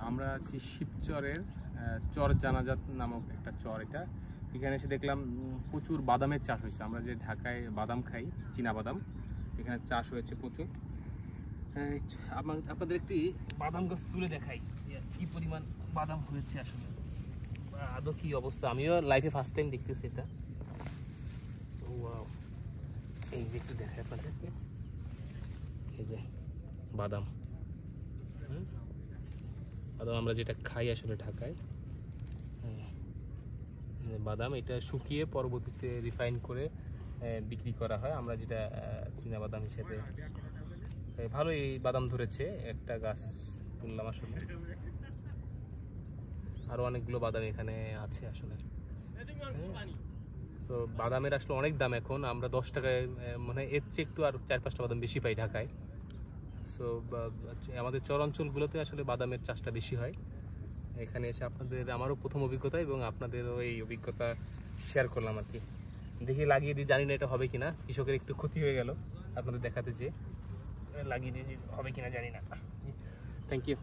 আমরা আছি শিবচরের চর জানাজাত নামক একটা চর। এটা এখানে এসে দেখলাম প্রচুর বাদামের চাষ হয়েছে। আমরা যে ঢাকায় বাদাম খাই, চীনা বাদাম, এখানে চাষ হয়েছে প্রচুর। আপনাদের একটি বাদাম গাছ তুলে দেখাই যে কি পরিমাণ বাদাম হয়েছে আসলে, আদৌ কি অবস্থা। আমিও লাইফে ফার্স্ট টাইম দেখতেছি এটা। ওয়াও, এই যে একটু দেখাই আপনাদেরকে, এই যে বাদাম, বাদাম আমরা যেটা খাই আসলে ঢাকায়, বাদাম এটা শুকিয়ে পরবর্তীতে রিফাইন করে বিক্রি করা হয়। আমরা যেটা চীনা বাদাম হিসেবে। ভালো এই বাদাম ধরেছে, একটা গাছ তুললাম আসলে, আরো অনেকগুলো বাদাম এখানে আছে আসলে। সো বাদামের আসলে অনেক দাম এখন। আমরা 10 টাকায় মানে এর চেয়ে একটু আর 4-5টা বাদাম বেশি পাই ঢাকায়। সো আমাদের চর অঞ্চলগুলোতে আসলে বাদামের চাষটা বেশি হয়। এখানে এসে আমারও প্রথম অভিজ্ঞতা এবং আপনাদেরও এই অভিজ্ঞতা শেয়ার করলাম আর কি। দেখি লাগিয়ে দিই, জানি না এটা হবে কিনা, কৃষকের একটু ক্ষতি হয়ে গেল আপনাদের দেখাতে, যে লাগিয়ে দিয়ে হবে কিনা জানি না। Thank you.